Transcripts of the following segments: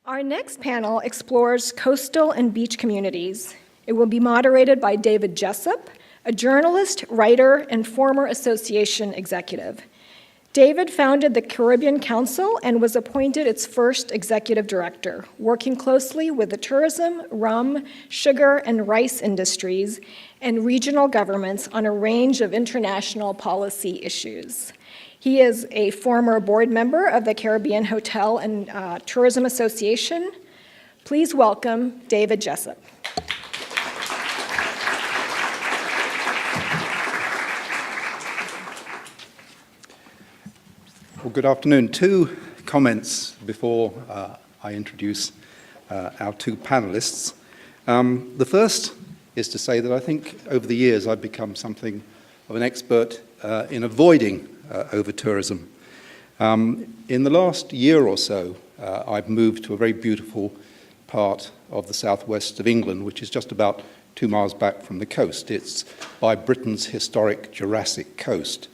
Our next panel explores coastal and beach communities. It will be moderated by David Jessop, a journalist, writer, and former association executive. David founded the Caribbean Council and was appointed its first executive director, working closely with the tourism, rum, sugar, and rice industries and regional governments on a range of international policy issues. He is a former board member of the Caribbean Hotel and Tourism Association. Please welcome David Jessop. Well, good afternoon. Two comments before I introduce our two panelists. The first is to say that I think over the years I've become something of an expert in avoiding over-tourism. In the last year or so, I've moved to a very beautiful part of the southwest of England, which is just about 2 miles back from the coast. It's by Britain's historic Jurassic coast.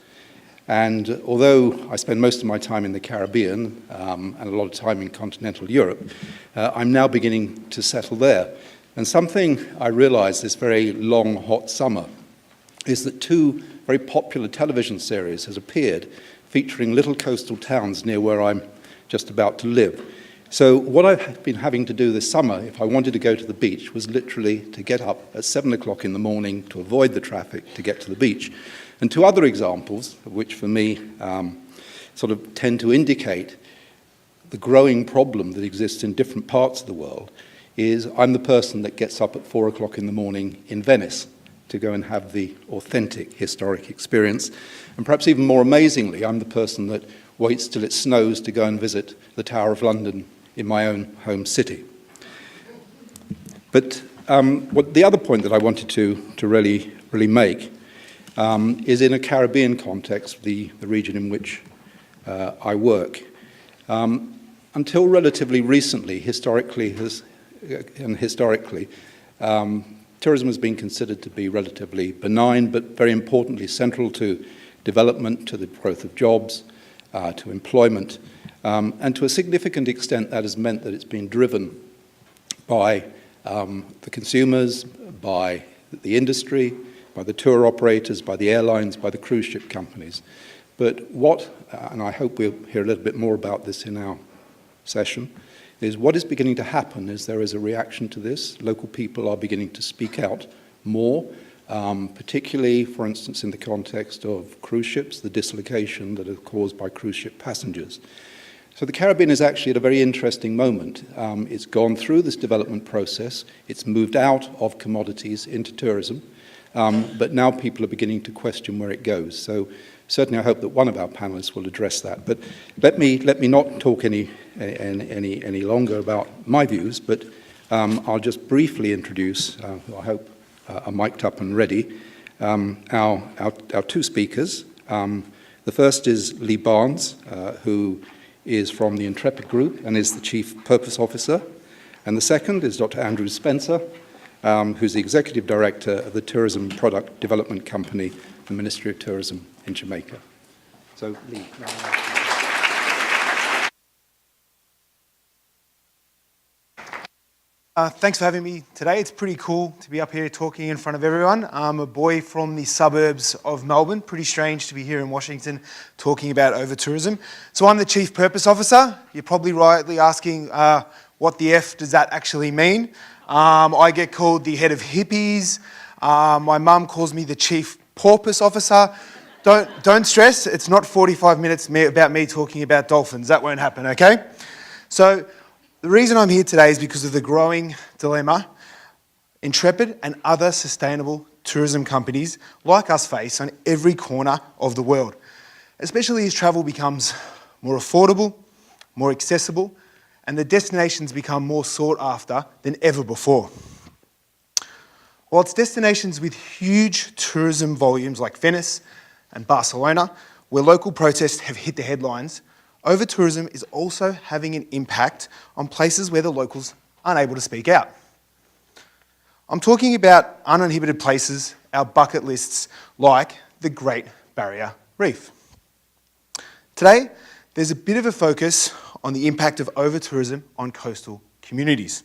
And although I spend most of my time in the Caribbean and a lot of time in continental Europe, I'm now beginning to settle there. And something I realized this very long, hot summer is that two very popular television series has appeared featuring little coastal towns near where I'm just about to live. So what I've been having to do this summer, if I wanted to go to the beach, was literally to get up at 7 o'clock in the morning to avoid the traffic to get to the beach. And two other examples, which for me sort of tend to indicate the growing problem that exists in different parts of the world, is I'm the person that gets up at 4 o'clock in the morning in Venice to go and have the authentic historic experience. And perhaps even more amazingly, I'm the person that waits till it snows to go and visit the Tower of London in my own home city. But the other point that I wanted to really make is in a Caribbean context, the region in which I work. Until relatively recently, historically, tourism has been considered to be relatively benign, but very importantly central to development, to the growth of jobs, to employment. And to a significant extent, that has meant that it's been driven by the consumers, by the industry, by the tour operators, by the airlines, by the cruise ship companies. But and I hope we'll hear a little bit more about this in our session, is what is beginning to happen is there is a reaction to this. Local people are beginning to speak out more, particularly, for instance, in the context of cruise ships, the dislocation that is caused by cruise ship passengers. So the Caribbean is actually at a very interesting moment. It's gone through this development process. It's moved out of commodities into tourism. But now people are beginning to question where it goes. So certainly I hope that one of our panelists will address that. But let me not talk any longer about my views, but I'll just briefly introduce, I hope are mic'd up and ready, our two speakers. The first is Leigh Barnes, who is from the Intrepid group and is the Chief Purpose Officer. And the second is Dr. Andrew Spencer, who's the Executive Director of the Tourism Product Development Company, the Ministry of Tourism in Jamaica. So, Leigh. Thanks for having me today. It's pretty cool to be up here talking in front of everyone. I'm a boy from the suburbs of Melbourne. Pretty strange to be here in Washington talking about over-tourism. So I'm the Chief Purpose Officer. You're probably rightly asking what the F does that actually mean? I get called the head of hippies. My mum calls me the Chief Porpoise Officer. Don't stress, it's not 45 minutes about me talking about dolphins. That won't happen, okay? So the reason I'm here today is because of the growing dilemma Intrepid and other sustainable tourism companies like us face on every corner of the world, especially as travel becomes more affordable, more accessible, and the destinations become more sought after than ever before. Whilst destinations with huge tourism volumes like Venice and Barcelona, where local protests have hit the headlines, over-tourism is also having an impact on places where the locals aren't able to speak out. I'm talking about uninhibited places, our bucket lists, like the Great Barrier Reef. Today, there's a bit of a focus on the impact of over-tourism on coastal communities.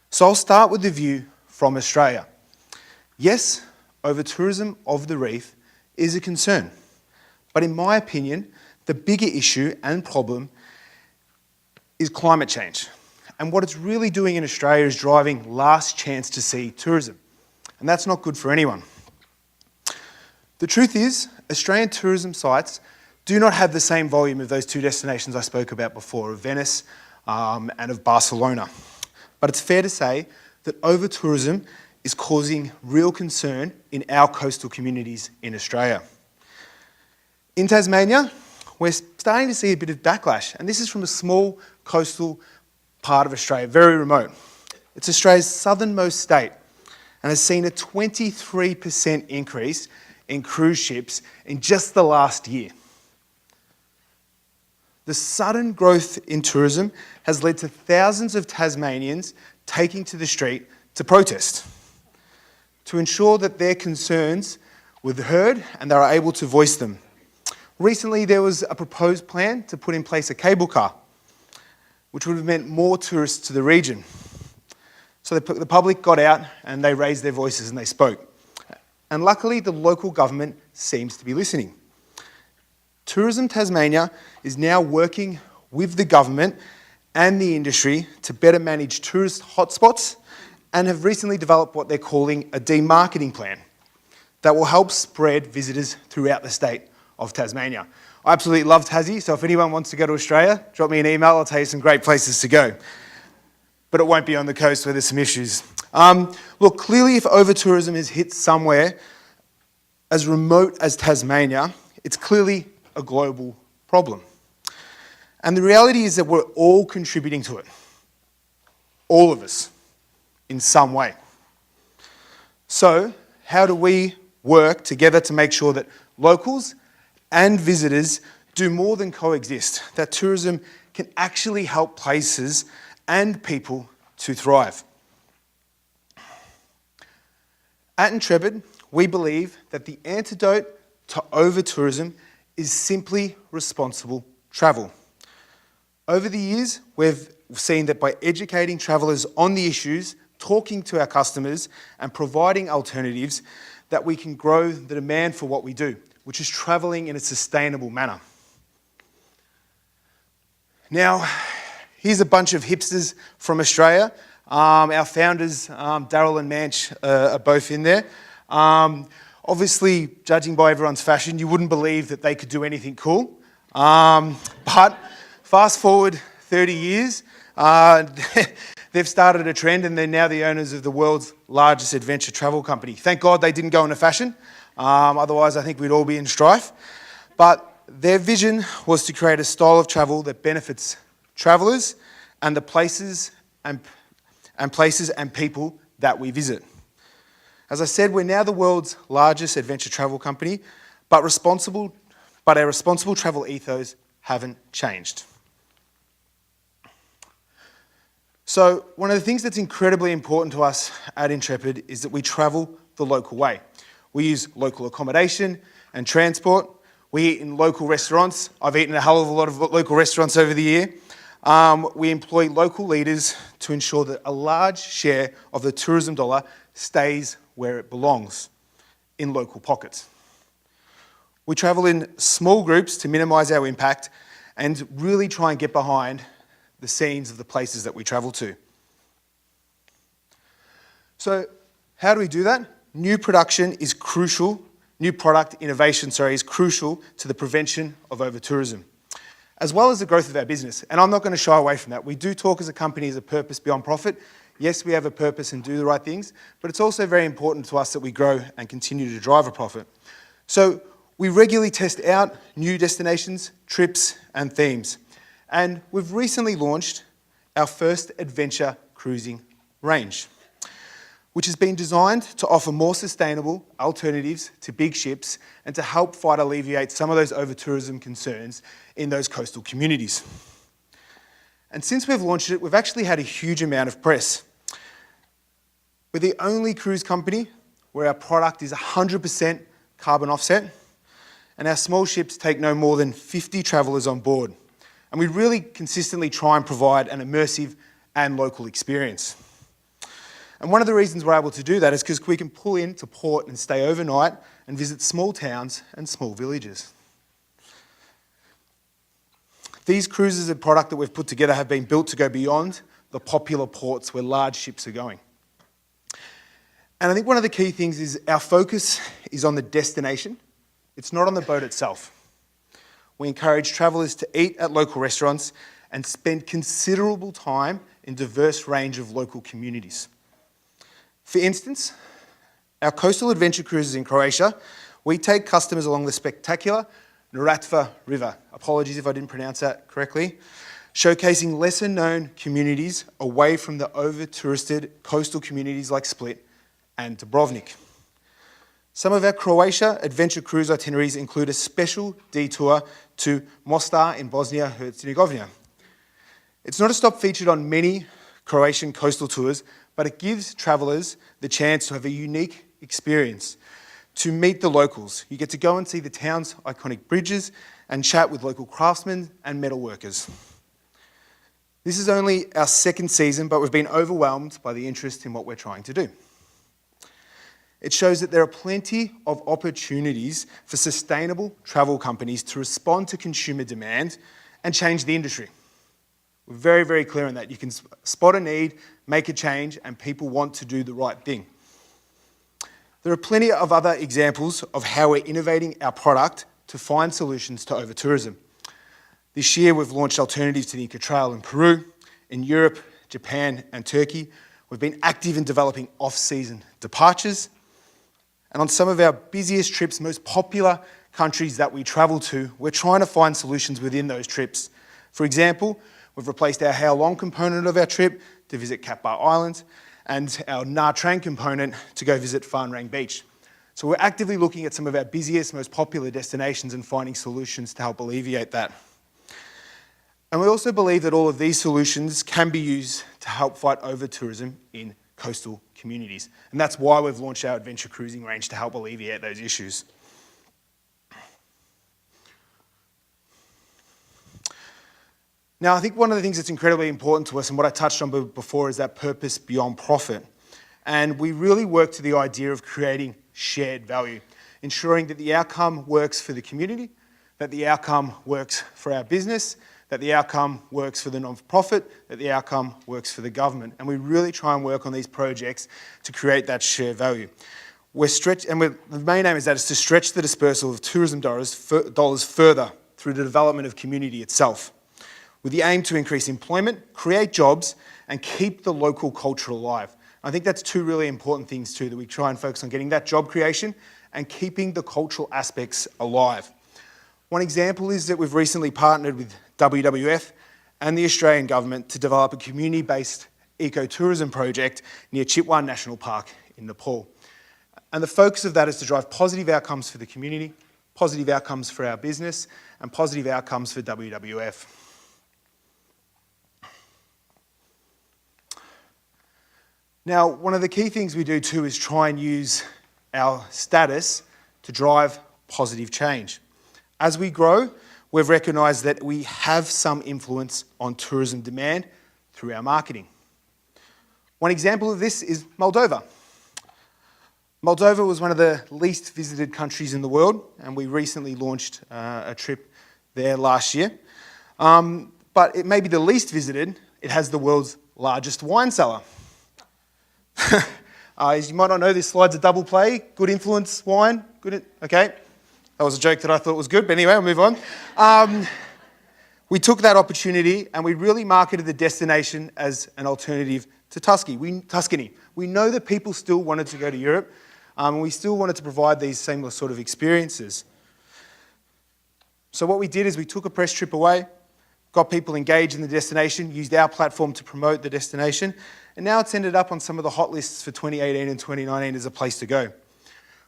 So I'll start with the view from Australia. Yes, over-tourism of the reef is a concern, but in my opinion, the bigger issue and problem is climate change. And what it's really doing in Australia is driving last chance to sea tourism. And that's not good for anyone. The truth is, Australian tourism sites do not have the same volume of those two destinations I spoke about before, of Venice and of Barcelona. But it's fair to say that over-tourism is causing real concern in our coastal communities in Australia. In Tasmania, we're starting to see a bit of backlash, and this is from a small coastal part of Australia, very remote. It's Australia's southernmost state and has seen a 23% increase in cruise ships in just the last year. The sudden growth in tourism has led to thousands of Tasmanians taking to the street to protest, to ensure that their concerns were heard and they were able to voice them. Recently, there was a proposed plan to put in place a cable car, which would have meant more tourists to the region. So the public got out and they raised their voices and they spoke. And luckily, the local government seems to be listening. Tourism Tasmania is now working with the government and the industry to better manage tourist hotspots and have recently developed what they're calling a demarketing plan that will help spread visitors throughout the state of Tasmania. I absolutely love Tassie, so if anyone wants to go to Australia, drop me an email, I'll tell you some great places to go. But it won't be on the coast where there's some issues. Look, clearly if over-tourism has hit somewhere as remote as Tasmania, it's clearly a global problem. And the reality is that we're all contributing to it. All of us, in some way. So, how do we work together to make sure that locals and visitors do more than coexist, that tourism can actually help places and people to thrive? At Intrepid, we believe that the antidote to over-tourism is simply responsible travel. Over the years, we've seen that by educating travellers on the issues, talking to our customers and providing alternatives, that we can grow the demand for what we do, which is travelling in a sustainable manner. Now, here's a bunch of hipsters from Australia. Our founders, Daryl and Manch, are both in there. Obviously, judging by everyone's fashion, you wouldn't believe that they could do anything cool. But fast forward 30 years, they've started a trend and they're now the owners of the world's largest adventure travel company. Thank God they didn't go into fashion. Otherwise, I think we'd all be in strife. But their vision was to create a style of travel that benefits travellers and the places and people that we visit. As I said, we're now the world's largest adventure travel company, but our responsible travel ethos haven't changed. So one of the things that's incredibly important to us at Intrepid is that we travel the local way. We use local accommodation and transport. We eat in local restaurants. I've eaten a hell of a lot of local restaurants over the year. We employ local leaders to ensure that a large share of the tourism dollar stays where it belongs, in local pockets. We travel in small groups to minimise our impact and really try and get behind the scenes of the places that we travel to. So how do we do that? New product innovation is crucial to the prevention of over-tourism, as well as the growth of our business. And I'm not going to shy away from that. We do talk as a company as a purpose beyond profit. Yes, we have a purpose and do the right things, but it's also very important to us that we grow and continue to drive a profit. So we regularly test out new destinations, trips, and themes. And we've recently launched our first adventure cruising range, which has been designed to offer more sustainable alternatives to big ships and to help fight alleviate some of those over-tourism concerns in those coastal communities. And since we've launched it, we've actually had a huge amount of press. We're the only cruise company where our product is 100% carbon offset, and our small ships take no more than 50 travellers on board. And we really consistently try and provide an immersive and local experience. And one of the reasons we're able to do that is because we can pull into port and stay overnight and visit small towns and small villages. These cruises and product that we've put together have been built to go beyond the popular ports where large ships are going. And I think one of the key things is our focus is on the destination. It's not on the boat itself. We encourage travellers to eat at local restaurants and spend considerable time in a diverse range of local communities. For instance, our coastal adventure cruises in Croatia, we take customers along the spectacular Neretva River, apologies if I didn't pronounce that correctly, showcasing lesser known communities away from the over-touristed coastal communities like Split and Dubrovnik. Some of our Croatia adventure cruise itineraries include a special detour to Mostar in Bosnia-Herzegovina. It's not a stop featured on many Croatian coastal tours, but it gives travellers the chance to have a unique experience, to meet the locals. You get to go and see the town's iconic bridges and chat with local craftsmen and metalworkers. This is only our second season, but we've been overwhelmed by the interest in what we're trying to do. It shows that there are plenty of opportunities for sustainable travel companies to respond to consumer demand and change the industry. We're very, very clear on that. You can spot a need, make a change, and people want to do the right thing. There are plenty of other examples of how we're innovating our product to find solutions to over-tourism. This year, we've launched alternatives to the Inca Trail in Peru. In Europe, Japan, and Turkey, we've been active in developing off-season departures. And on some of our busiest trips, most popular countries that we travel to, we're trying to find solutions within those trips. For example, we've replaced our How Long component of our trip to visit Katbar Island and our Nha Trang component to go visit Phan Rang Beach. So we're actively looking at some of our busiest, most popular destinations and finding solutions to help alleviate that. And we also believe that all of these solutions can be used to help fight over-tourism in coastal communities. And that's why we've launched our adventure cruising range to help alleviate those issues. Now, I think one of the things that's incredibly important to us, and what I touched on before, is that purpose beyond profit. And we really work to the idea of creating shared value, ensuring that the outcome works for the community, that the outcome works for our business, that the outcome works for the non-profit, that the outcome works for the government. And we really try and work on these projects to create that shared value. The main aim is to stretch the dispersal of tourism dollars further through the development of community itself, with the aim to increase employment, create jobs, and keep the local culture alive. I think that's two really important things too, that we try and focus on getting that job creation and keeping the cultural aspects alive. One example is that we've recently partnered with WWF and the Australian government to develop a community-based ecotourism project near Chitwan National Park in Nepal. And the focus of that is to drive positive outcomes for the community, positive outcomes for our business, and positive outcomes for WWF. Now, one of the key things we do too is try and use our status to drive positive change. As we grow, we've recognised that we have some influence on tourism demand through our marketing. One example of this is Moldova. Moldova was one of the least visited countries in the world, and we recently launched a trip there last year. But it may be the least visited. It has the world's largest wine cellar. As you might not know, this slide's a double play. Good influence wine. Okay. That was a joke that I thought was good, but anyway, we'll move on. We took that opportunity and we really marketed the destination as an alternative to Tuscany. We know that people still wanted to go to Europe, and we still wanted to provide these seamless sort of experiences. So what we did is we took a press trip away, got people engaged in the destination, used our platform to promote the destination, and now it's ended up on some of the hot lists for 2018 and 2019 as a place to go.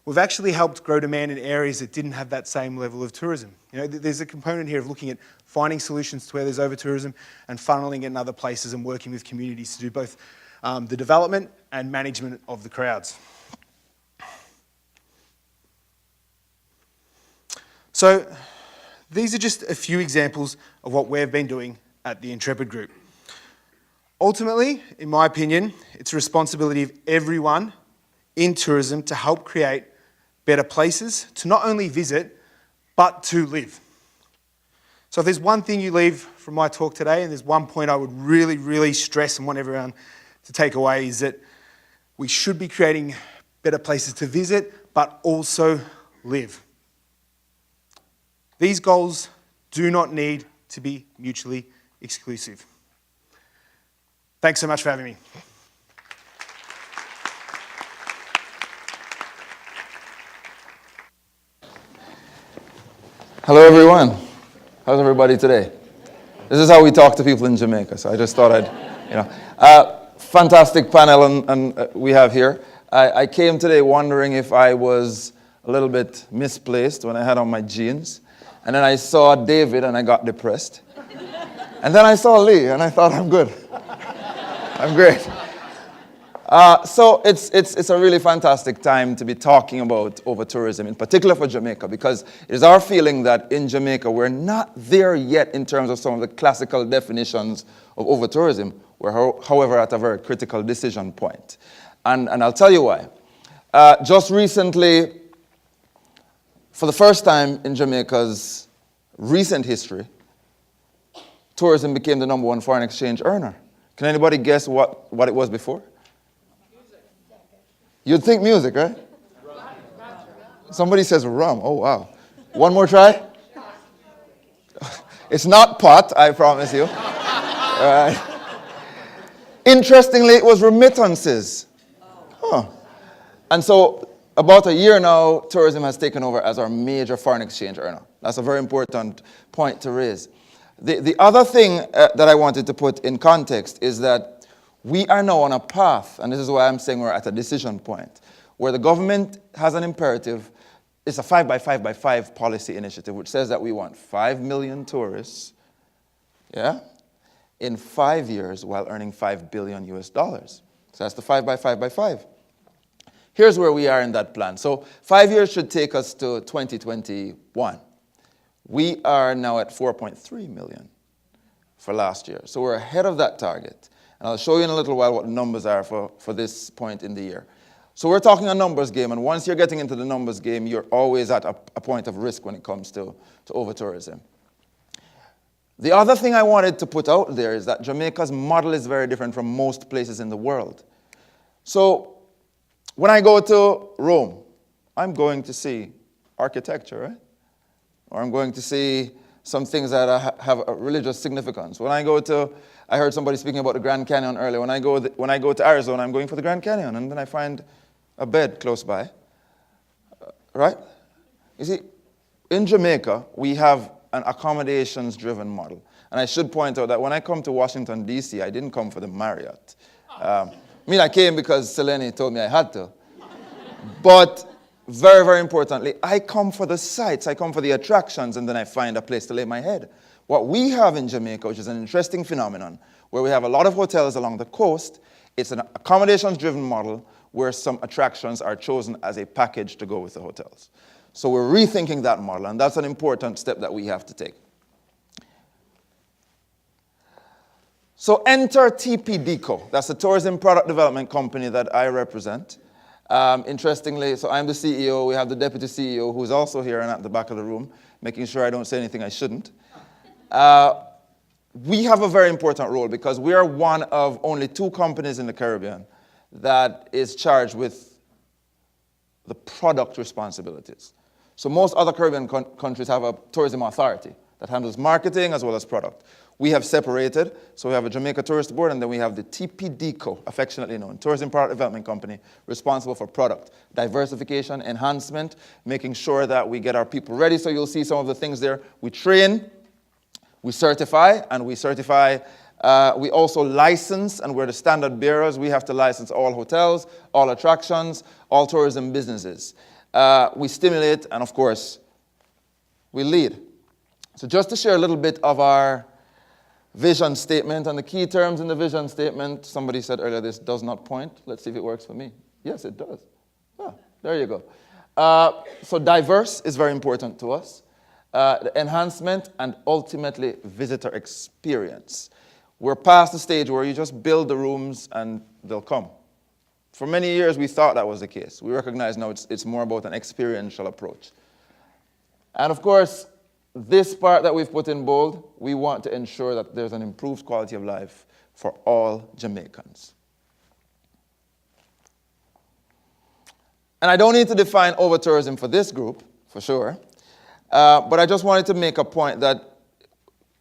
We've actually helped grow demand in areas that didn't have that same level of tourism. You know, there's a component here of looking at finding solutions to where there's over-tourism and funneling it in other places and working with communities to do both the development and management of the crowds. So these are just a few examples of what we've been doing at the Intrepid Group. Ultimately, in my opinion, it's a responsibility of everyone in tourism to help create better places to not only visit, but to live. So if there's one thing you leave from my talk today, and there's one point I would really, really stress and want everyone to take away, is that we should be creating better places to visit, but also live. These goals do not need to be mutually exclusive. Thanks so much for having me. Hello, everyone. How's everybody today? This is how we talk to people in Jamaica, so I just thought fantastic panel and we have here. I came today wondering if I was a little bit misplaced when I had on my jeans, and then I saw David and I got depressed, and then I saw Leigh and I thought, I'm good. I'm great. So it's a really fantastic time to be talking about over-tourism, in particular for Jamaica, because it is our feeling that in Jamaica we're not there yet in terms of some of the classical definitions of over-tourism. We're, however, at a very critical decision point. And I'll tell you why. Just recently, for the first time in Jamaica's recent history, tourism became the #1 foreign exchange earner. Can anybody guess what it was before? You'd think music, right? Somebody says rum. Oh, wow. One more try? It's not pot, I promise you. Interestingly, it was remittances. Huh. And so, about a year now, tourism has taken over as our major foreign exchange earner. That's a very important point to raise. The other thing that I wanted to put in context is that we are now on a path, and this is why I'm saying we're at a decision point, where the government has an imperative. It's a 5x5x5 policy initiative, which says that we want 5 million tourists, in 5 years while earning $5 billion US. So that's the 5x5x5. Here's where we are in that plan. So 5 years should take us to 2021. We are now at 4.3 million for last year. So we're ahead of that target. And I'll show you in a little while what the numbers are for this point in the year. So we're talking a numbers game, and once you're getting into the numbers game, you're always at a point of risk when it comes to over-tourism. The other thing I wanted to put out there is that Jamaica's model is very different from most places in the world. So when I go to Rome, I'm going to see architecture, right? Or I'm going to see some things that have a religious significance. I heard somebody speaking about the Grand Canyon earlier. When I go to Arizona, I'm going for the Grand Canyon, and then I find a bed close by, right? You see, in Jamaica, we have an accommodations-driven model. And I should point out that when I come to Washington, D.C., I didn't come for the Marriott. I came because Selene told me I had to. But very, very importantly, I come for the sights, I come for the attractions, and then I find a place to lay my head. What we have in Jamaica, which is an interesting phenomenon, where we have a lot of hotels along the coast, it's an accommodations-driven model where some attractions are chosen as a package to go with the hotels. So we're rethinking that model, and that's an important step that we have to take. So enter TPDCO. That's the Tourism Product Development Company that I represent. Interestingly, so I'm the CEO. We have the Deputy CEO, who's also here and at the back of the room, making sure I don't say anything I shouldn't. We have a very important role because we are one of only 2 companies in the Caribbean that is charged with the product responsibilities. So most other Caribbean countries have a tourism authority that handles marketing as well as product. We have separated, so we have a Jamaica Tourist Board, and then we have the TPDCO, affectionately known, Tourism Product Development Company, responsible for product diversification, enhancement, making sure that we get our people ready. So you'll see some of the things there. We train, we certify, and we certify. We also license, and we're the standard bearers. We have to license all hotels, all attractions, all tourism businesses. We stimulate, and of course, we lead. So just to share a little bit of our vision statement, and the key terms in the vision statement, somebody said earlier, this does not point. Let's see if it works for me. Yes, it does. Ah, there you go. So diverse is very important to us. the enhancement, and ultimately visitor experience. We're past the stage where you just build the rooms and they'll come. For many years, we thought that was the case. We recognize now it's more about an experiential approach. And of course, this part that we've put in bold, we want to ensure that there's an improved quality of life for all Jamaicans. And I don't need to define over-tourism for this group, for sure, but I just wanted to make a point that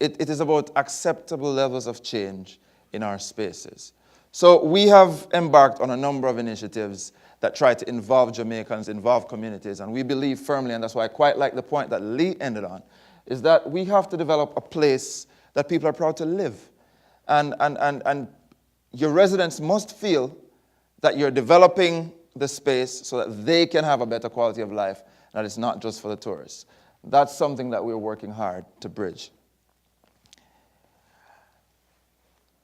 it is about acceptable levels of change in our spaces. So we have embarked on a number of initiatives that try to involve Jamaicans, involve communities, and we believe firmly, and that's why I quite like the point that Leigh ended on, is that we have to develop a place that people are proud to live. And your residents must feel that you're developing the space so that they can have a better quality of life, and that it's not just for the tourists. That's something that we're working hard to bridge.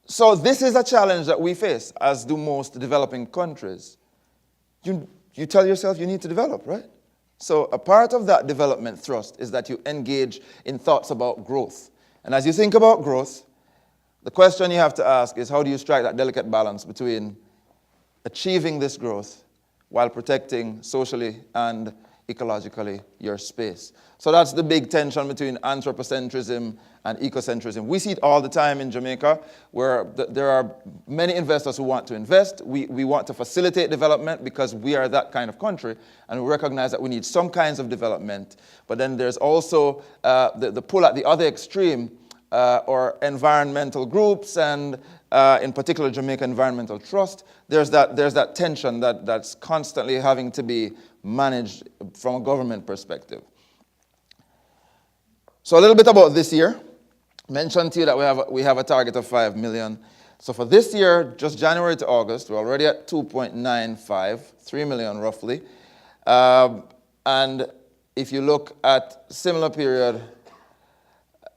So this is a challenge that we face, as do most developing countries. You tell yourself you need to develop, right? So a part of that development thrust is that you engage in thoughts about growth. And as you think about growth, the question you have to ask is, how do you strike that delicate balance between achieving this growth while protecting socially and ecologically your space? So that's the big tension between anthropocentrism and ecocentrism. We see it all the time in Jamaica, where there are many investors who want to invest. We want to facilitate development because we are that kind of country, and we recognize that we need some kinds of development. But then there's also the pull at the other extreme, or environmental groups, and in particular Jamaica Environmental Trust. There's that tension that's constantly having to be managed from a government perspective. So a little bit about this year. Mentioned to you that we have a target of 5 million. So for this year, just January to August, we're already at 2.95, 3 million roughly. And if you look at similar period,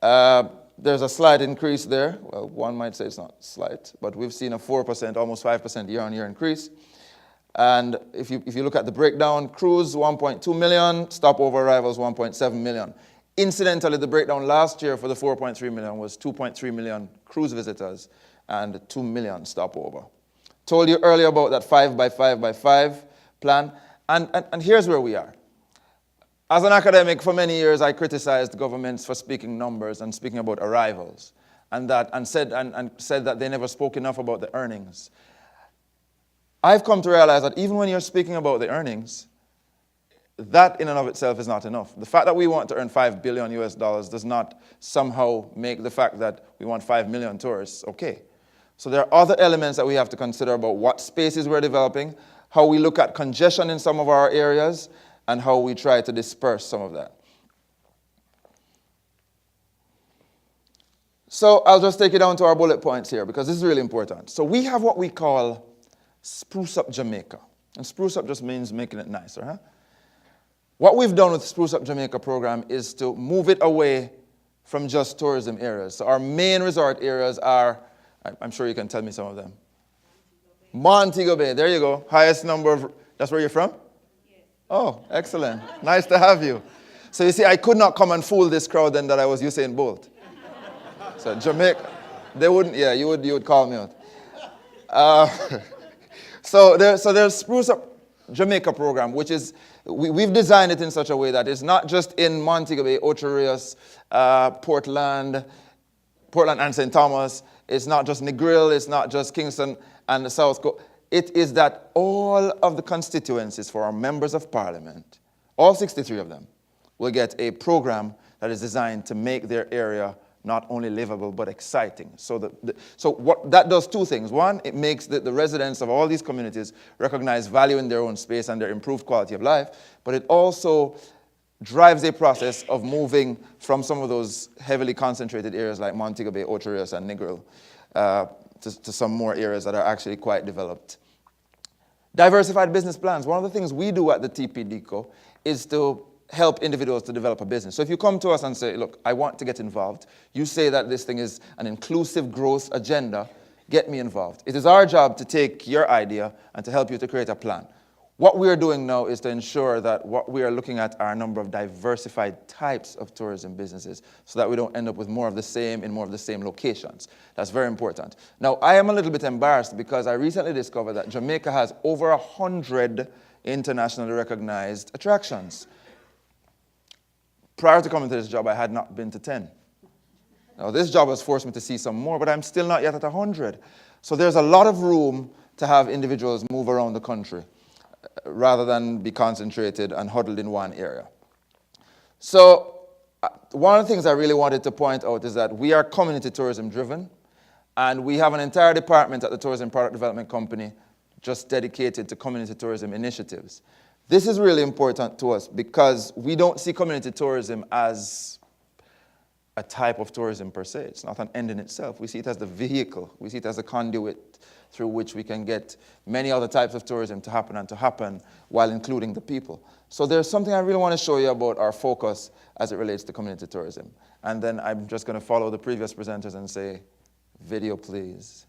there's a slight increase there. Well, one might say it's not slight, but we've seen a 4%, almost 5% year-on-year increase. And if you look at the breakdown, cruise 1.2 million, stopover arrivals 1.7 million. Incidentally, the breakdown last year for the 4.3 million was 2.3 million cruise visitors and 2 million stopover. Told you earlier about that 5 by 5 by 5 plan, and here's where we are. As an academic, for many years, I criticized governments for speaking numbers and speaking about arrivals, and said that they never spoke enough about the earnings. I've come to realize that even when you're speaking about the earnings, that in and of itself is not enough. The fact that we want to earn $5 billion does not somehow make the fact that we want 5 million tourists okay. So there are other elements that we have to consider about what spaces we're developing, how we look at congestion in some of our areas, and how we try to disperse some of that. So I'll just take you down to our bullet points here, because this is really important. So we have what we call Spruce Up Jamaica. And Spruce Up just means making it nicer, huh? What we've done with the Spruce Up Jamaica program is to move it away from just tourism areas. So our main resort areas are, I'm sure you can tell me some of them. Montego Bay, there you go. Highest number of, that's where you're from? Yes. Oh, excellent. Nice to have you. So you see, I could not come and fool this crowd then that I was Usain Bolt. So Jamaica, they wouldn't, yeah, you would call me out. So there's Spruce Up Jamaica program, which is, we've designed it in such a way that it's not just in Montego Bay, Ocho Rios, Portland and St. Thomas. It's not just Negril, it's not just Kingston and the South Coast. It is that all of the constituencies for our members of parliament, all 63 of them, will get a program that is designed to make their area not only livable, but exciting. So what that does two things. One, it makes the residents of all these communities recognize value in their own space and their improved quality of life, but it also drives a process of moving from some of those heavily concentrated areas like Montego Bay, Ocho Rios, and Negril to some more areas that are actually quite developed. Diversified business plans. One of the things we do at the TPDCO is to help individuals to develop a business. So if you come to us and say, look, I want to get involved, you say that this thing is an inclusive growth agenda, get me involved. It is our job to take your idea and to help you to create a plan. What we are doing now is to ensure that what we are looking at are a number of diversified types of tourism businesses so that we don't end up with more of the same in more of the same locations. That's very important. Now, I am a little bit embarrassed because I recently discovered that Jamaica has over 100 internationally recognized attractions. Prior to coming to this job, I had not been to 10. Now, this job has forced me to see some more, but I'm still not yet at 100. So there's a lot of room to have individuals move around the country rather than be concentrated and huddled in one area. So one of the things I really wanted to point out is that we are community tourism driven, and we have an entire department at the Tourism Product Development Company just dedicated to community tourism initiatives. This is really important to us because we don't see community tourism as a type of tourism per se. It's not an end in itself. We see it as the vehicle. We see it as a conduit through which we can get many other types of tourism to happen while including the people. So there's something I really want to show you about our focus as it relates to community tourism. And then I'm just going to follow the previous presenters and say, video please.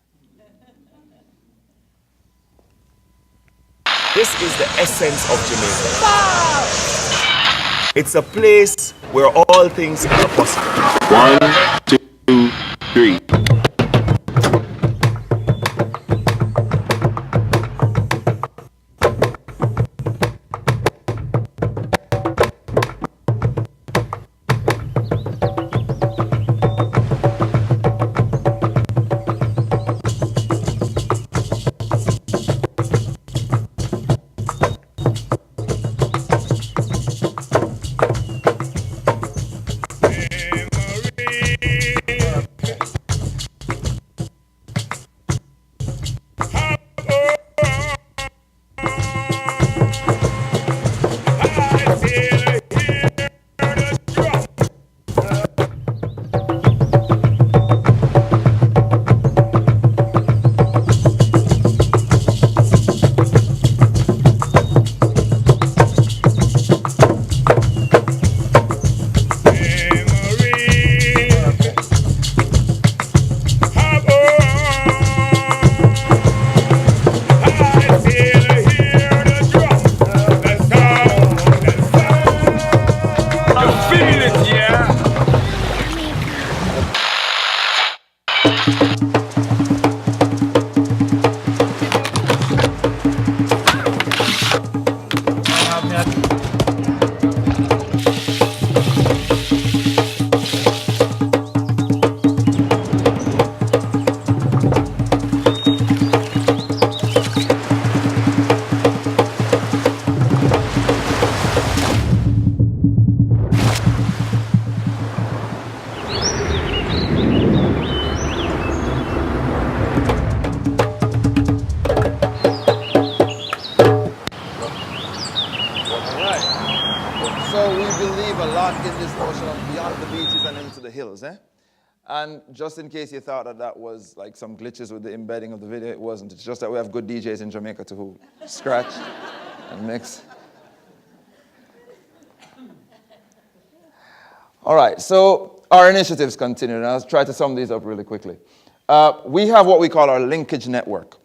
This is the essence of Jamaica. Wow. It's a place where all things are possible. 1, 2, 3. And just in case you thought that that was like some glitches with the embedding of the video, it wasn't. It's just that we have good DJs in Jamaica to who scratch and mix. All right, so our initiatives continue, and I'll try to sum these up really quickly. We have what we call our linkage network,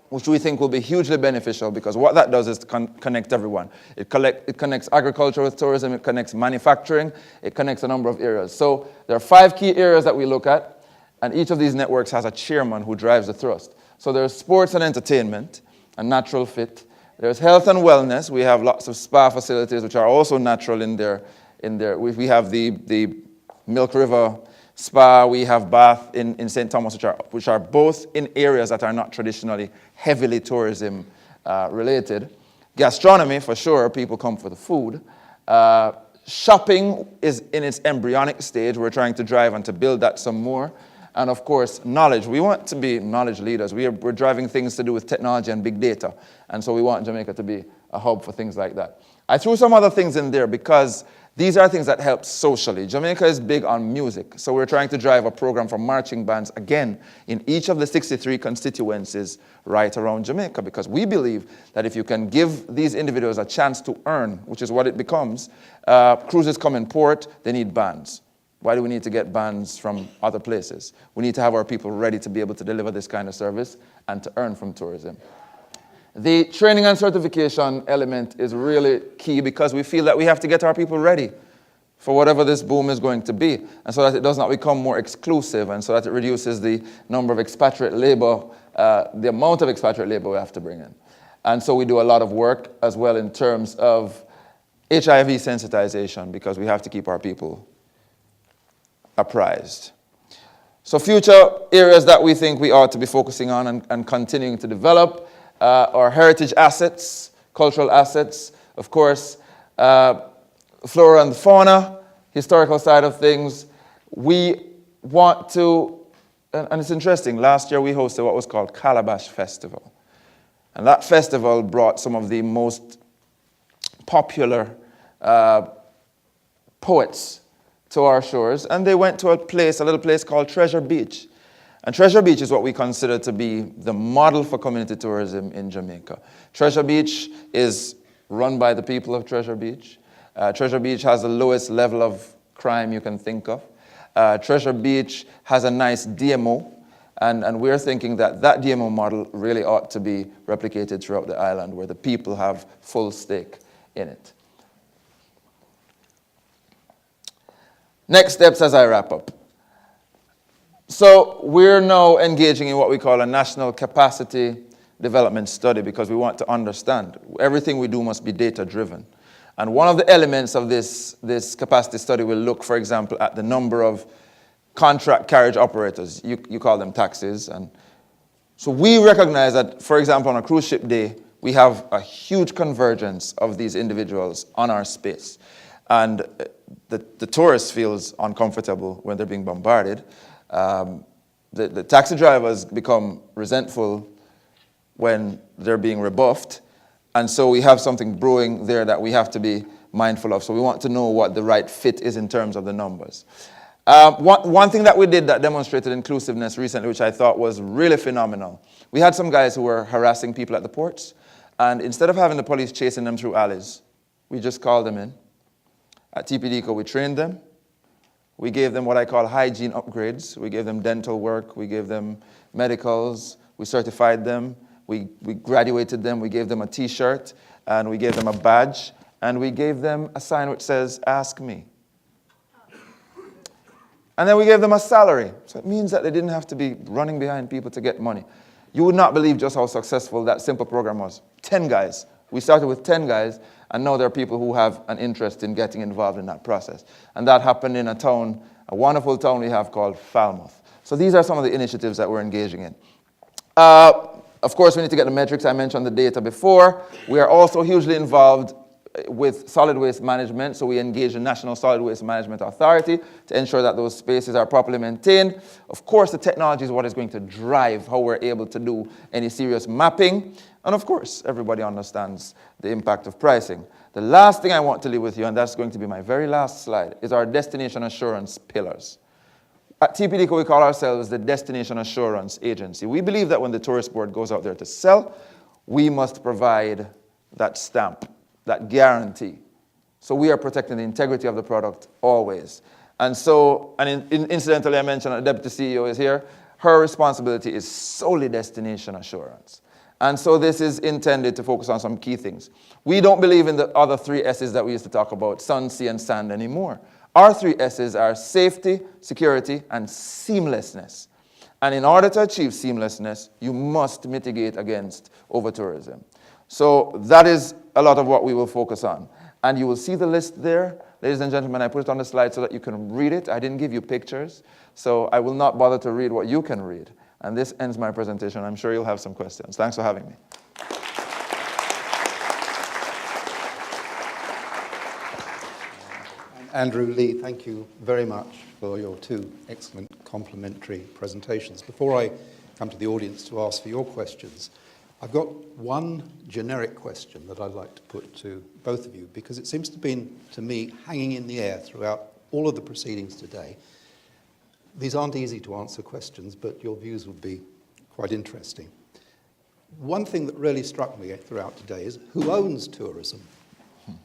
which we think will be hugely beneficial because what that does is to connect everyone. It connects agriculture with tourism, it connects manufacturing, it connects a number of areas. So there are 5 key areas that we look at, and each of these networks has a chairman who drives the thrust. So there's sports and entertainment, and natural fit. There's health and wellness. We have lots of spa facilities which are also natural in there. We have the Milk River Spa, we have Bath in St. Thomas, which are both in areas that are not traditionally heavily tourism related. Gastronomy, for sure, people come for the food. Shopping is in its embryonic stage. We're trying to drive and to build that some more. And of course, knowledge. We want to be knowledge leaders. We're driving things to do with technology and big data. And so we want Jamaica to be a hub for things like that. I threw some other things in there because these are things that help socially. Jamaica is big on music, so we're trying to drive a program for marching bands, again, in each of the 63 constituencies right around Jamaica, because we believe that if you can give these individuals a chance to earn, which is what it becomes, cruises come in port, they need bands. Why do we need to get bands from other places? We need to have our people ready to be able to deliver this kind of service and to earn from tourism. The training and certification element is really key because we feel that we have to get our people ready for whatever this boom is going to be, and so that it does not become more exclusive, and so that it reduces the number of expatriate labor, the amount of expatriate labor we have to bring in. And so we do a lot of work as well in terms of HIV sensitization because we have to keep our people apprised. So future areas that we think we ought to be focusing on and continuing to develop are heritage assets, cultural assets, of course, flora and fauna, historical side of things. We want to, and it's interesting, last year we hosted what was called Calabash Festival. And that festival brought some of the most popular poets to our shores, and they went to a little place called Treasure Beach. And Treasure Beach is what we consider to be the model for community tourism in Jamaica. Treasure Beach is run by the people of Treasure Beach. Treasure Beach has the lowest level of crime you can think of. Treasure Beach has a nice DMO, and we're thinking that that DMO model really ought to be replicated throughout the island where the people have full stake in it. Next steps as I wrap up. So we're now engaging in what we call a national capacity development study because we want to understand everything we do must be data-driven. And one of the elements of this capacity study will look, for example, at the number of contract carriage operators. You call them taxis. And so we recognize that, for example, on a cruise ship day, we have a huge convergence of these individuals on our space. And the tourist feels uncomfortable when they're being bombarded. The taxi drivers become resentful when they're being rebuffed. And so we have something brewing there that we have to be mindful of. So we want to know what the right fit is in terms of the numbers. One thing that we did that demonstrated inclusiveness recently, which I thought was really phenomenal, we had some guys who were harassing people at the ports. And instead of having the police chasing them through alleys, we just called them in. At TPDCO, we trained them. We gave them what I call hygiene upgrades. We gave them dental work. We gave them medicals. We certified them. We graduated them. We gave them a T-shirt. And we gave them a badge. And we gave them a sign which says, "Ask me." And then we gave them a salary. So it means that they didn't have to be running behind people to get money. You would not believe just how successful that simple program was. 10 guys. We started with 10 guys, and now there are people who have an interest in getting involved in that process. And that happened in a town, a wonderful town we have called Falmouth. So these are some of the initiatives that we're engaging in. Of course, we need to get the metrics. I mentioned the data before. We are also hugely involved with solid waste management, so we engage the National Solid Waste Management Authority to ensure that those spaces are properly maintained. Of course, the technology is what is going to drive how we're able to do any serious mapping. And of course, everybody understands the impact of pricing. The last thing I want to leave with you, and that's going to be my very last slide, is our destination assurance pillars. At TPDCO, we call ourselves the Destination Assurance Agency. We believe that when the tourist board goes out there to sell, we must provide that stamp, that guarantee. So we are protecting the integrity of the product always. And so, incidentally, I mentioned that the Deputy CEO is here. Her responsibility is solely destination assurance. And so this is intended to focus on some key things. We don't believe in the other 3 S's that we used to talk about, sun, sea, and sand anymore. Our 3 S's are safety, security, and seamlessness. And in order to achieve seamlessness, you must mitigate against over-tourism. So that is a lot of what we will focus on. And you will see the list there. Ladies and gentlemen, I put it on the slide so that you can read it. I didn't give you pictures, so I will not bother to read what you can read. And this ends my presentation. I'm sure you'll have some questions. Thanks for having me. Andrew, Leigh, thank you very much for your 2 excellent complementary presentations. Before I come to the audience to ask for your questions, I've got one generic question that I'd like to put to both of you, because it seems to be, to me, hanging in the air throughout all of the proceedings today. These aren't easy to answer questions, but your views would be quite interesting. One thing that really struck me throughout today is who owns tourism?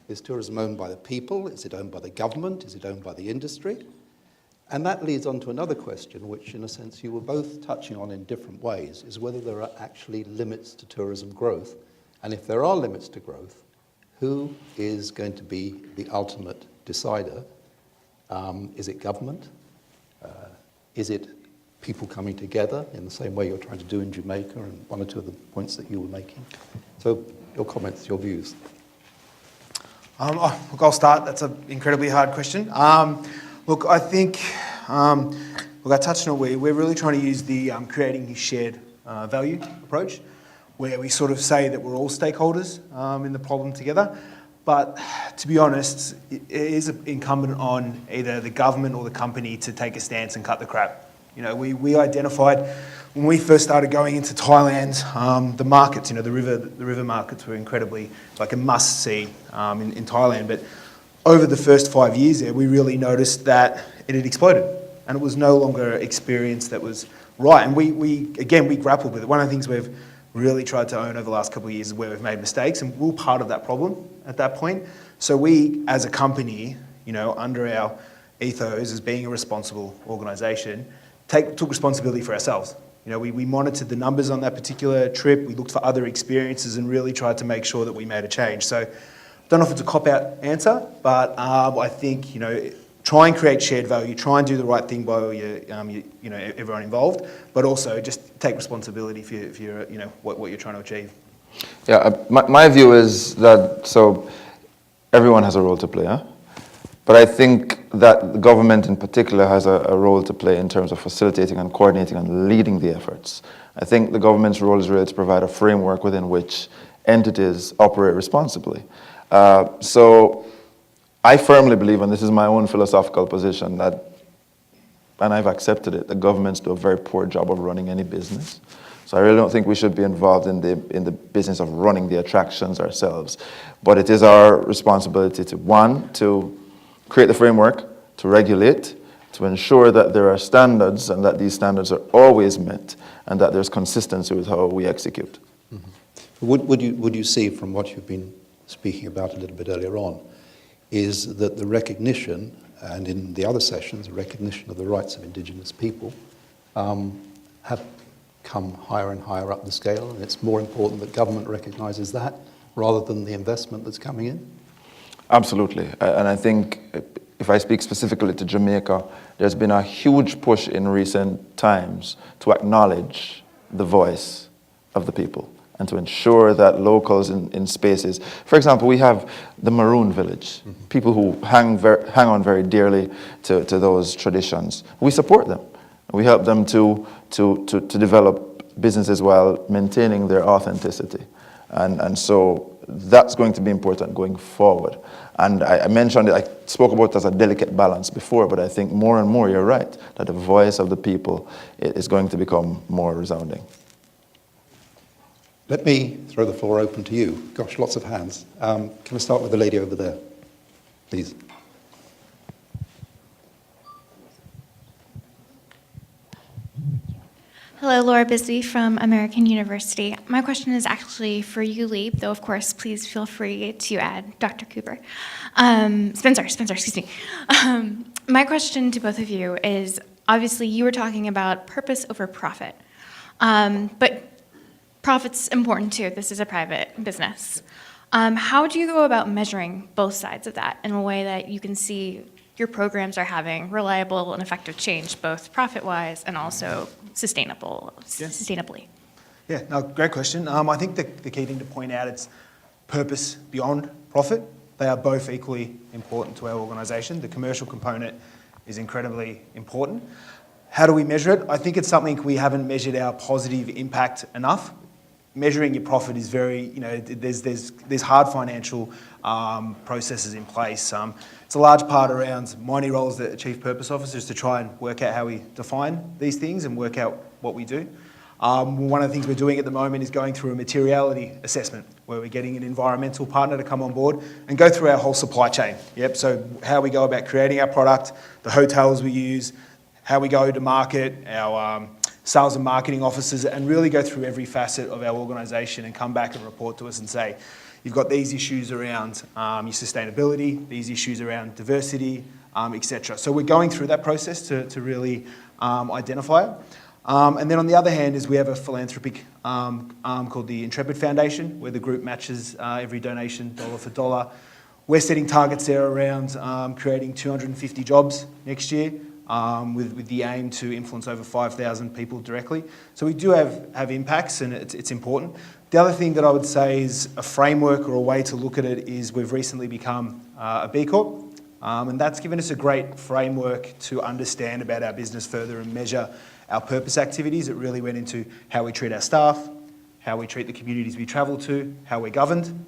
Is tourism owned by the people? Is it owned by the government? Is it owned by the industry? And that leads on to another question, which in a sense you were both touching on in different ways, is whether there are actually limits to tourism growth And if there are limits to growth, who is going to be the ultimate decider? Is it government? Is it people coming together in the same way you're trying to do in Jamaica, and one or two of the points that you were making? So your comments, your views. Look, I'll start. That's an incredibly hard question. Look, I think, look, I touched on it. We're really trying to use the creating shared value approach, where we sort of say that we're all stakeholders in the problem together. But to be honest, it is incumbent on either the government or the company to take a stance and cut the crap. You know, we identified when we first started going into Thailand, the markets, you know, the river markets were incredibly like a must-see in Thailand. But over the first 5 years there, we really noticed that it had exploded, and it was no longer an experience that was right. And we grappled with it. One of the things we've really tried to own over the last couple of years is where we've made mistakes, and we're part of that problem at that point. So we, as a company, you know, under our ethos as being a responsible organisation, took responsibility for ourselves. You know, we monitored the numbers on that particular trip, we looked for other experiences and really tried to make sure that we made a change. So I don't know if it's a cop-out answer, but I think, you know, try and create shared value, try and do the right thing by you know, everyone involved, but also just take responsibility for your, you know, what you're trying to achieve. Yeah, my view is that, so everyone has a role to play, huh? But I think that the government in particular has a role to play in terms of facilitating and coordinating and leading the efforts. I think the government's role is really to provide a framework within which entities operate responsibly. So I firmly believe, and this is my own philosophical position, that, and I've accepted it, that governments do a very poor job of running any business. So I really don't think we should be involved in the business of running the attractions ourselves. But it is our responsibility to create the framework, to regulate, to ensure that there are standards and that these standards are always met and that there's consistency with how we execute. Mm-hmm. Would you see from what you've been speaking about a little bit earlier on, is that the recognition, and in the other sessions, the recognition of the rights of Indigenous people have come higher and higher up the scale, and it's more important that government recognises that rather than the investment that's coming in? Absolutely. And I think if I speak specifically to Jamaica, there's been a huge push in recent times to acknowledge the voice of the people and to ensure that locals in spaces, for example, we have the Maroon Village, people who hang on very dearly to those traditions. We support them. We help them to develop businesses while maintaining their authenticity. And so that's going to be important going forward. And I mentioned it, I spoke about it as a delicate balance before, but I think more and more, you're right, that the voice of the people is going to become more resounding. Let me throw the floor open to you. Gosh, lots of hands. Can I start with the lady over there, please? Hello, Laura Bisbee from American University. My question is actually for you, Leigh, though of course, please feel free to add Dr. Cooper. Spencer, excuse me. My question to both of you is, obviously you were talking about purpose over profit, but profit's important too. This is a private business. How do you go about measuring both sides of that in a way that you can see your programs are having reliable and effective change, both profit-wise and also sustainably? Yeah, no, great question. I think the key thing to point out is purpose beyond profit. They are both equally important to our organisation. The commercial component is incredibly important. How do we measure it? I think it's something we haven't measured our positive impact enough. Measuring your profit is very, there's hard financial processes in place. It's a large part around my new role as the Chief Purpose Officer is to try and work out how we define these things and work out what we do. One of the things we're doing at the moment is going through a materiality assessment where we're getting an environmental partner to come on board and go through our whole supply chain. Yep, so how we go about creating our product, the hotels we use, how we go to market, our sales and marketing officers, and really go through every facet of our organisation and come back and report to us and say, you've got these issues around your sustainability, these issues around diversity, etc. So we're going through that process to really identify it. And then on the other hand is we have a philanthropic arm called the Intrepid Foundation, where the group matches every donation dollar for dollar. We're setting targets there around creating 250 jobs next year, with the aim to influence over 5,000 people directly. So we do have impacts, and it's important. The other thing that I would say is a framework or a way to look at it is we've recently become a B Corp, and that's given us a great framework to understand about our business further and measure our purpose activities. It really went into how we treat our staff, how we treat the communities we travel to, how we're governed,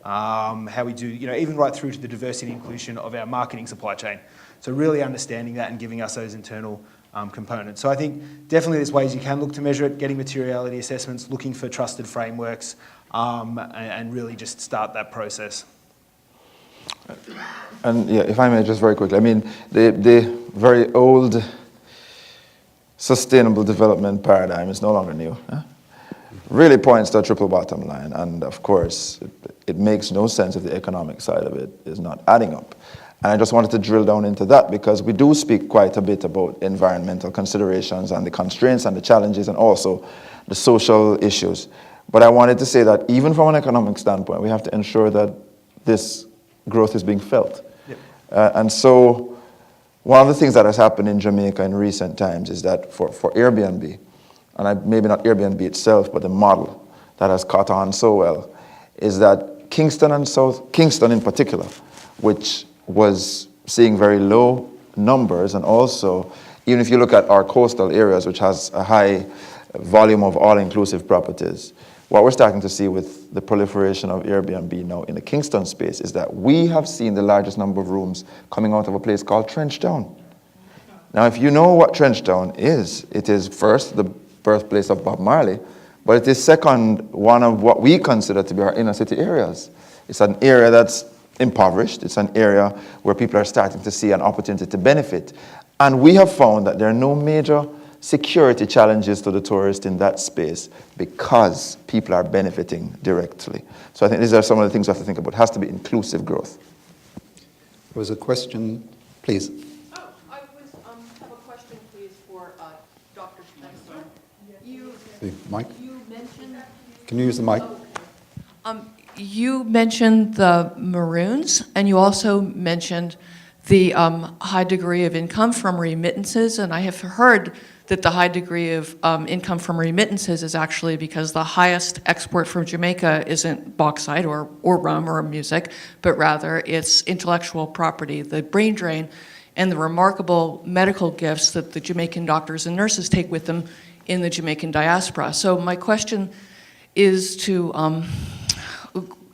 how we do, even right through to the diversity and inclusion of our marketing supply chain. So really understanding that and giving us those internal components. So I think definitely there's ways you can look to measure it, getting materiality assessments, looking for trusted frameworks, and really just start that process. And yeah, if I may just very quickly, I mean, the very old sustainable development paradigm is no longer new. Really points to a triple bottom line. And of course, it makes no sense if the economic side of it is not adding up. And I just wanted to drill down into that because we do speak quite a bit about environmental considerations and the constraints and the challenges and also the social issues. But I wanted to say that even from an economic standpoint, we have to ensure that this growth is being felt. Yep. And so one of the things that has happened in Jamaica in recent times is that for Airbnb, and maybe not Airbnb itself, but the model that has caught on so well, is that Kingston in particular, which was seeing very low numbers, and also, even if you look at our coastal areas, which has a high volume of all-inclusive properties, what we're starting to see with the proliferation of Airbnb now in the Kingston space is that we have seen the largest number of rooms coming out of a place called Trenchtown. Now, if you know what Trenchtown is, it is first the birthplace of Bob Marley, but it is second one of what we consider to be our inner city areas. It's an area that's impoverished. It's an area where people are starting to see an opportunity to benefit. And we have found that there are no major security challenges to the tourist in that space because people are benefiting directly. So I think these are some of the things we have to think about. It has to be inclusive growth. There was a question, please. Oh, I have a question, please, for Dr. Spencer. The mic? You mentioned... Can you use the mic? You mentioned the Maroons, and you also mentioned the high degree of income from remittances, and I have heard that the high degree of income from remittances is actually because the highest export from Jamaica isn't bauxite or rum or music, but rather it's intellectual property, the brain drain, and the remarkable medical gifts that the Jamaican doctors and nurses take with them in the Jamaican diaspora. So my question is to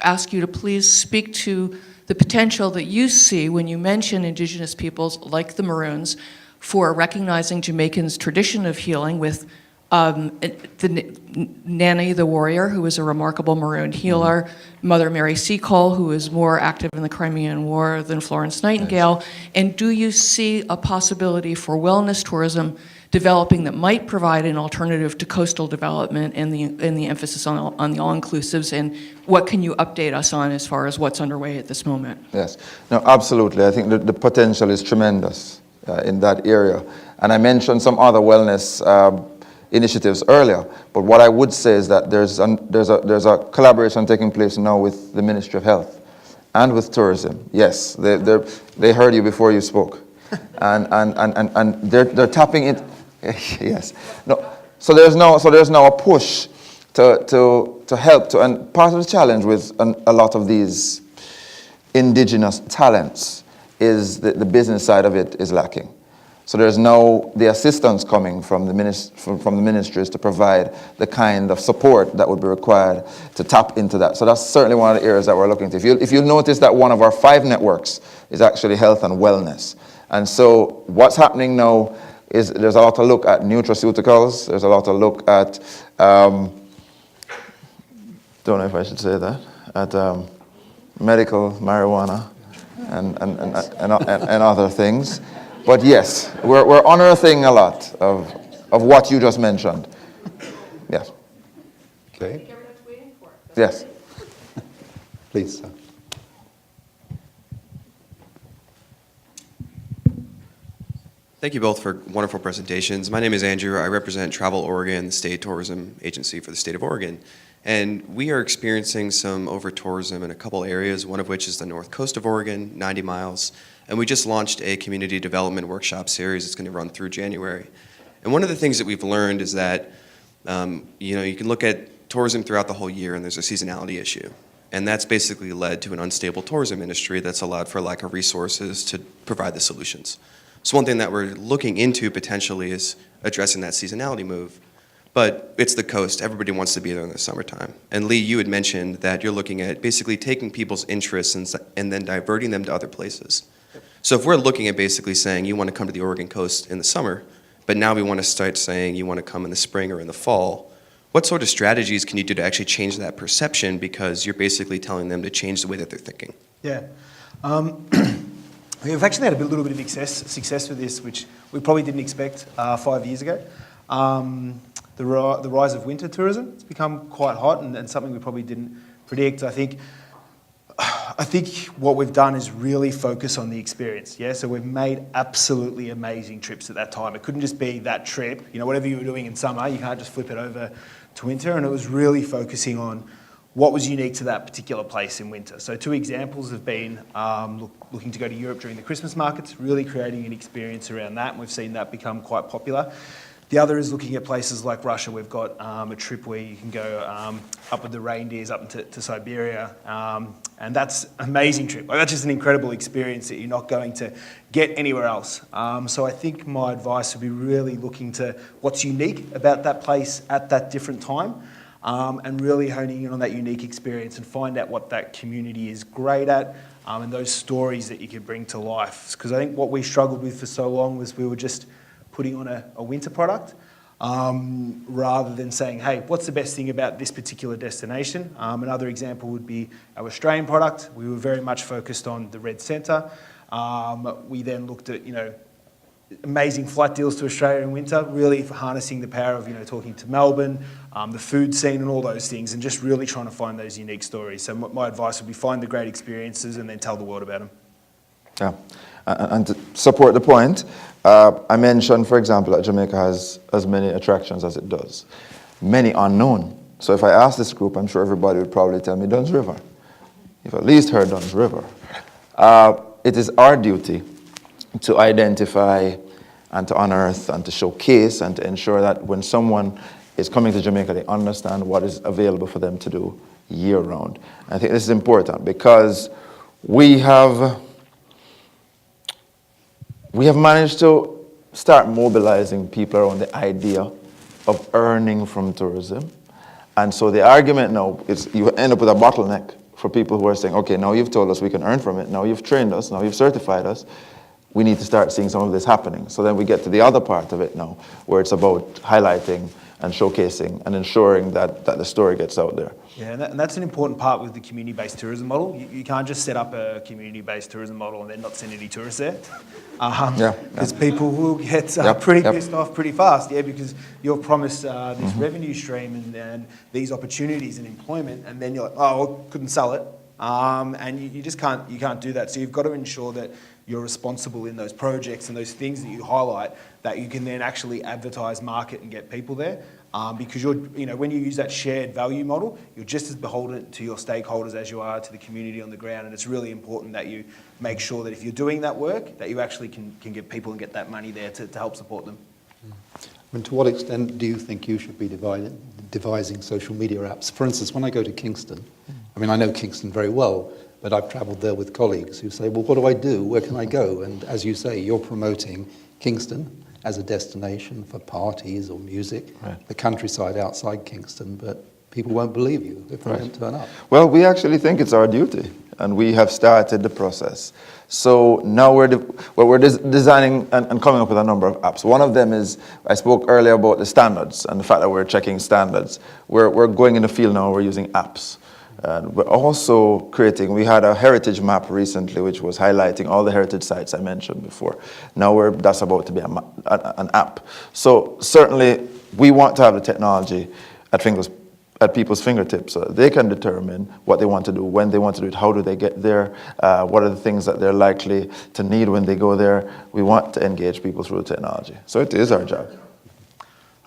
ask you to please speak to the potential that you see when you mention Indigenous peoples like the Maroons for recognizing Jamaicans' tradition of healing with Nanny the warrior, who is a remarkable Maroon healer, Mother Mary Seacole, who is more active in the Crimean War than Florence Nightingale, and do you see a possibility for wellness tourism developing that might provide an alternative to coastal development and the emphasis on the all-inclusives, and what can you update us on as far as what's underway at this moment? Yes, no, absolutely. I think the potential is tremendous in that area. And I mentioned some other wellness initiatives earlier, but what I would say is that there's a collaboration taking place now with the Ministry of Health and with tourism. Yes, they heard you before you spoke, and they're tapping it. Yes, no. So there's now a push to help to, and part of the challenge with a lot of these indigenous talents is the business side of it is lacking. So there's now the assistance coming from the ministries to provide the kind of support that would be required to tap into that. So that's certainly one of the areas that we're looking into. If you notice that one of our 5 networks is actually health and wellness. And so what's happening now is there's a lot to look at nutraceuticals, there's a lot to look at, don't know if I should say that, at medical marijuana and other things. But yes, we're unearthing a lot of what you just mentioned. Yes. Okay. Everyone's waiting for it. Yes. Please, sir. Thank you both for wonderful presentations. My name is Andrew. I represent Travel Oregon, the state tourism agency for the state of Oregon. And we are experiencing some over-tourism in a couple areas, one of which is the north coast of Oregon, 90 miles. And we just launched a community development workshop series that's going to run through January. And one of the things that we've learned is that, you can look at tourism throughout the whole year and there's a seasonality issue. And that's basically led to an unstable tourism industry that's allowed for lack of resources to provide the solutions. So one thing that we're looking into potentially is addressing that seasonality move. But it's the coast. Everybody wants to be there in the summertime. And Leigh, you had mentioned that you're looking at basically taking people's interests and then diverting them to other places. So if we're looking at basically saying you want to come to the Oregon coast in the summer, but now we want to start saying you want to come in the spring or in the fall, what sort of strategies can you do to actually change that perception, because you're basically telling them to change the way that they're thinking? Yeah. We've actually had a little bit of success with this, which we probably didn't expect 5 years ago. The rise of winter tourism, it's become quite hot and something we probably didn't predict. I think what we've done is really focus on the experience. Yeah, so we've made absolutely amazing trips at that time. It couldn't just be that trip. Whatever you were doing in summer, you can't just flip it over to winter. And it was really focusing on what was unique to that particular place in winter. So 2 examples have been looking to go to Europe during the Christmas markets, really creating an experience around that, and we've seen that become quite popular. The other is looking at places like Russia. We've got a trip where you can go up with the reindeers up to Siberia, and that's an amazing trip. That's just an incredible experience that you're not going to get anywhere else. So I think my advice would be really looking to what's unique about that place at that different time, and really honing in on that unique experience and find out what that community is great at, and those stories that you can bring to life. Because I think what we struggled with for so long was we were just putting on a winter product, rather than saying, hey, what's the best thing about this particular destination? Another example would be our Australian product. We were very much focused on the Red Centre. We then looked at, amazing flight deals to Australia in winter, really for harnessing the power of, talking to Melbourne, the food scene and all those things, and just really trying to find those unique stories. So my advice would be find the great experiences and then tell the world about them. Yeah, and to support the point, I mentioned, for example, that Jamaica has as many attractions as it does. Many unknown. So if I ask this group, I'm sure everybody would probably tell me Dunn's River. You've at least heard Dunn's River. It is our duty to identify and to unearth and to showcase and to ensure that when someone is coming to Jamaica, they understand what is available for them to do year-round. I think this is important because we have managed to start mobilizing people around the idea of earning from tourism. And so the argument now is you end up with a bottleneck for people who are saying, okay, now you've told us we can earn from it, now you've trained us, now you've certified us, we need to start seeing some of this happening. So then we get to the other part of it now, where it's about highlighting and showcasing and ensuring that the story gets out there. Yeah, and that's an important part with the community-based tourism model. You can't just set up a community-based tourism model and then not send any tourists there. Because people will get pretty pissed off pretty fast, because you're promised this revenue stream and these opportunities and employment, and then you're like, oh, well, couldn't sell it. And you just can't do that. So you've got to ensure that you're responsible in those projects and those things that you highlight, that you can then actually advertise, market, and get people there. Because when you use that shared value model, you're just as beholden to your stakeholders as you are to the community on the ground. And it's really important that you make sure that if you're doing that work, that you actually can get people and get that money there to help support them. And to what extent do you think you should be devising social media apps? For instance, when I go to Kingston, I know Kingston very well, but I've travelled there with colleagues who say, well, what do I do? Where can I go? And as you say, you're promoting Kingston as a destination for parties or music, the countryside outside Kingston, but people won't believe you if they don't turn up. Well, we actually think it's our duty, and we have started the process. So now we're designing and coming up with a number of apps. One of them is, I spoke earlier about the standards and the fact that we're checking standards. We're going in the field now, we're using apps. We're also we had a heritage map recently which was highlighting all the heritage sites I mentioned before. Now that's about to be an app. So certainly we want to have the technology at at people's fingertips so that they can determine what they want to do, when they want to do it, how do they get there, what are the things that they're likely to need when they go there. We want to engage people through technology. So it is our job.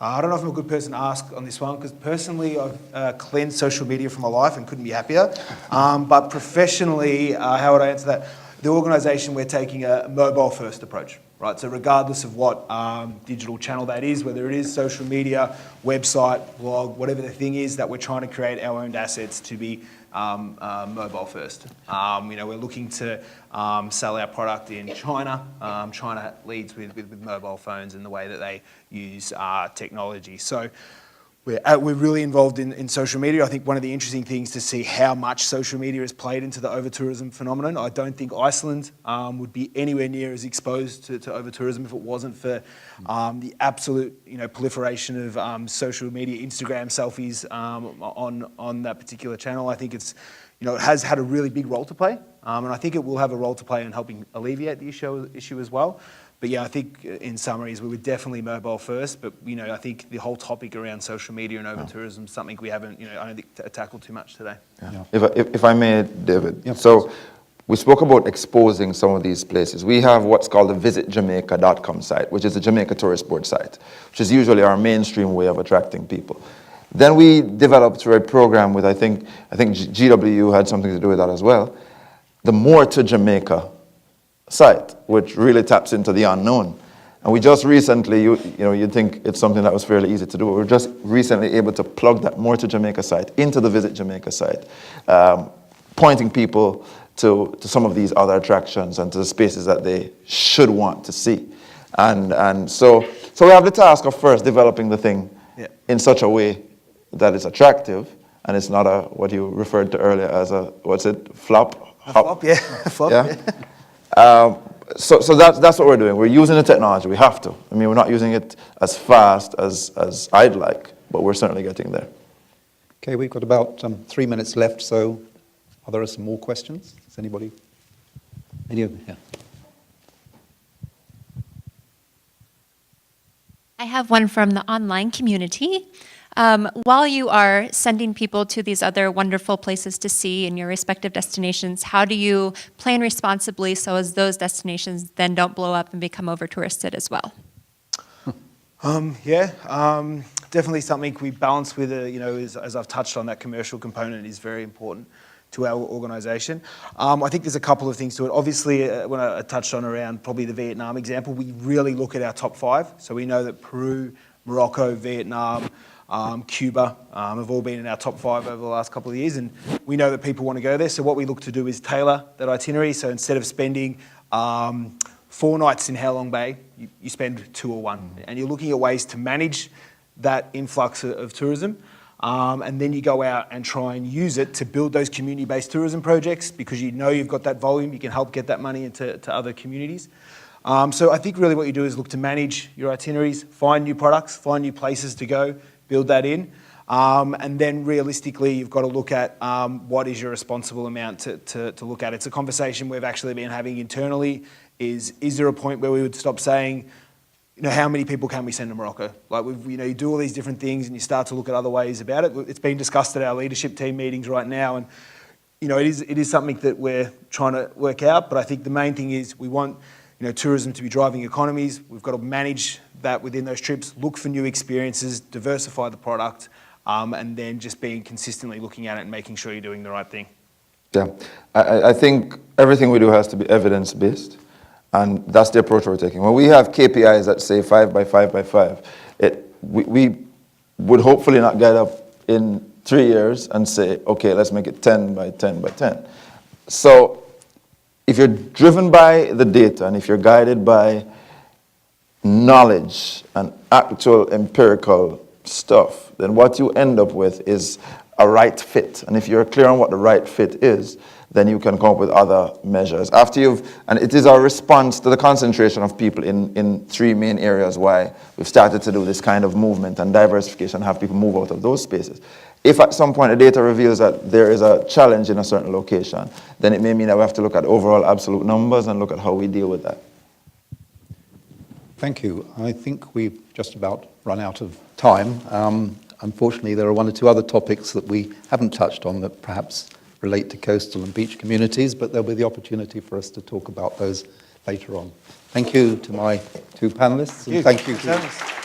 I don't know if I'm a good person to ask on this one, because personally I've cleansed social media from my life and couldn't be happier. But professionally, how would I answer that? The organisation, we're taking a mobile-first approach, right? So regardless of what digital channel that is, whether it is social media, website, blog, whatever the thing is, that we're trying to create our own assets to be mobile-first. We're looking to sell our product in China. China leads with mobile phones and the way that they use technology. So we're really involved in social media. I think one of the interesting things to see how much social media has played into the over-tourism phenomenon. I don't think Iceland would be anywhere near as exposed to over-tourism if it wasn't for the absolute proliferation of social media, Instagram selfies on that particular channel. I think it's it has had a really big role to play, and I think it will have a role to play in helping alleviate the issue as well. But yeah, I think in summary is we were definitely mobile first, but I think the whole topic around social media and over-tourism is something we haven't, I don't think tackled too much today. Yeah. If I may, David. Yeah. So we spoke about exposing some of these places. We have what's called the visitjamaica.com site, which is a Jamaica tourist board site, which is usually our mainstream way of attracting people. Then we developed a program with, I think GWU had something to do with that as well, the More to Jamaica site, which really taps into the unknown. And we just recently, you'd think it's something that was fairly easy to do, but we're just recently able to plug that More to Jamaica site into the Visit Jamaica site, pointing people to some of these other attractions and to the spaces that they should want to see. And so we have the task of first developing the thing in such a way that it's attractive, and it's not what you referred to earlier as flop? A flop, yeah. A flop, yeah. So that's what we're doing. We're using the technology. We have to. I mean, we're not using it as fast as I'd like, but we're certainly getting there. Okay, we've got about 3 minutes left, so are there some more questions? Is anybody? Any over here? I have one from the online community. While you are sending people to these other wonderful places to see in your respective destinations, how do you plan responsibly so as those destinations then don't blow up and become over-touristed as well? Definitely something we balance with, as I've touched on, that commercial component is very important to our organisation. I think there's a couple of things to it. Obviously, when I touched on around probably the Vietnam example, we really look at our top 5. So we know that Peru, Morocco, Vietnam, Cuba have all been in our top 5 over the last couple of years, and we know that people want to go there. So what we look to do is tailor that itinerary. So instead of spending 4 nights in Halong Bay, you spend 2 or 1. And you're looking at ways to manage that influx of tourism. And then you go out and try and use it to build those community-based tourism projects, because you've got that volume, you can help get that money into other communities. So I think really what you do is look to manage your itineraries, find new products, find new places to go, build that in. And then realistically, you've got to look at what is your responsible amount to look at. It's a conversation we've actually been having internally. Is there a point where we would stop saying, how many people can we send to Morocco? Like, you do all these different things and you start to look at other ways about it. It's been discussed at our leadership team meetings right now, and it is something that we're trying to work out. But I think the main thing is we want tourism to be driving economies. We've got to manage that within those trips, look for new experiences, diversify the product, and then just being consistently looking at it and making sure you're doing the right thing. Yeah, I think everything we do has to be evidence-based. And that's the approach we're taking. When we have KPIs that say 5 by 5 by 5, we would hopefully not get up in 3 years and say, okay, let's make it 10 by 10 by 10. So if you're driven by the data and if you're guided by knowledge and actual empirical stuff, then what you end up with is a right fit. And if you're clear on what the right fit is, then you can come up with other measures. And it is our response to the concentration of people in 3 main areas why we've started to do this kind of movement and diversification, have people move out of those spaces. If at some point the data reveals that there is a challenge in a certain location, then it may mean that we have to look at overall absolute numbers and look at how we deal with that. Thank you. I think we've just about run out of time. unfortunately, there are one or two other topics that we haven't touched on that perhaps relate to coastal and beach communities, but there'll be the opportunity for us to talk about those later on. Thank you to my two panelists, and thank you to